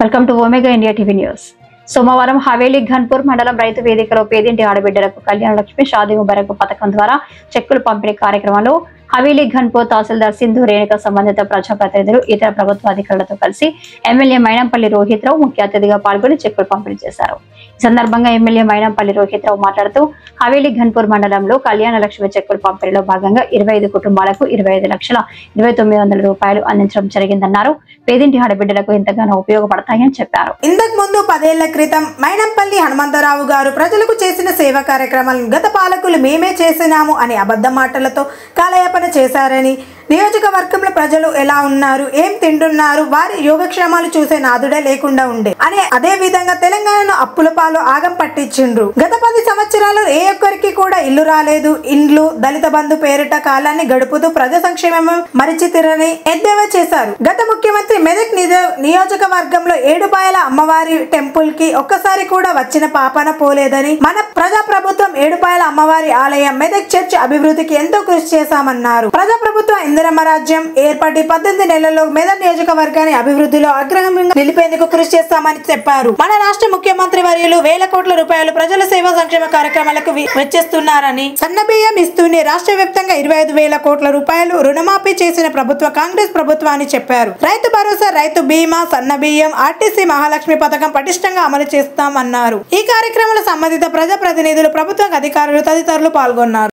Welcome to omega India TV news. సోమవారం హవేలీ ఘన్పూర్ మండలం రైతు వేదికలో పేదింటి ఆడబిడ్డలకు కళ్యాణ లక్ష్మి షాదీ ముబారక్ పథకం ద్వారా చెక్కులు పంపిణీ కార్యక్రమంలో హవేలీ ఘన్పూర్ తహసీల్దార్ సింధు రేణుక సంబంధిత ప్రజాప్రతినిధులు ఇతర ప్రభుత్వ అధికారులతో కలిసి ఎమ్మెల్యే మైనంపల్లి రోహిత్ రావు ముఖ్య అతిథిగా పాల్గొని చెక్కులు పంపిణీ చేశారు. ఈ సందర్భంగా ఎమ్మెల్యే మైనంపల్లి రోహిత్ రావు మాట్లాడుతూ హవేలీ ఘన్పూర్ మండలంలో కళ్యాణ లక్ష్మి చెక్కుల పంపిణీలో భాగంగా 25 కుటుంబాలకు 25,29,000 రూపాయలు అందించడం జరిగిందన్నారు. పేదింటి ఆడబిడ్డలకు ఎంతగానో ఉపయోగపడతాయని చెప్పారు. ఇంతకు ముందు 10 ఏళ్ల క్రితం మైనంపల్లి హనుమంతరావు గారు ప్రజలకు చేసిన సేవా కార్యక్రమాలను గత పాలకులు మేమే చేసినాము అని అబద్ధ మాటలతో కాలయాపన చేశారని, నియోజకవర్గంలో ప్రజలు ఎలా ఉన్నారు, ఏం తింటున్నారు, వారి యోగక్షేమాలు చూసే నాదుడే లేకుండా ఉండే అని, అదే విధంగా తెలంగాణను అప్పుల పాలు ఆగం పట్టించిండ్రు. గత 10 సంవత్సరాలు ఏ ఒక్కరికి కూడా ఇల్లు రాలేదు. ఇండ్లు దళిత బంధు పేరిట కాలాన్ని గడుపుతూ ప్రజా సంక్షేమం మరిచితిరని ఎద్దేవా చేశారు. గత ముఖ్యమంత్రి మెదక్ నియోజకవర్గంలో ఏడుపాయల అమ్మవారి టెంపుల్ కి ఒక్కసారి కూడా వచ్చిన పాపన పోలేదని, మన ప్రజా ప్రభుత్వం ఏడుపాయల అమ్మవారి ఆలయం మెదక్ చర్చ్ అభివృద్ధికి ఎంతో కృషి చేశామన్నారు. ప్రజా ప్రభుత్వం ఇందిరమ్మ రాజ్యం ఏర్పడి 18 నెలల్లో మెదక్ నియోజకవర్గాన్ని అభివృద్ధిలో అగ్రగామిగా నిలిపేందుకు కృషి చేస్తామని చెప్పారు. మన రాష్ట్ర ముఖ్యమంత్రి వర్యులు వేల కోట్ల రూపాయలు ప్రజల సేవా సంక్షేమ కార్యక్రమాలకు వెచ్చిస్తున్నారని, సన్నబియ్యం ఇస్తూనే రాష్ట్ర వ్యాప్తంగా 25,000 కోట్ల రూపాయలు రుణమాఫీ చేసిన ప్రభుత్వ కాంగ్రెస్ ప్రభుత్వం అని చెప్పారు. రైతు భరోసా, రైతు బీమా, సన్నబియ్యం, ఆర్టీసీ మహాలక్ష్మి పథకం పటిష్టంగా అమలు చేస్తామన్నారు. ఈ కార్యక్రమంలో సంబంధిత ప్రజాప్రతినిధులు, ప్రభుత్వ అధికారులు తదితరులు పాల్గొన్నారు.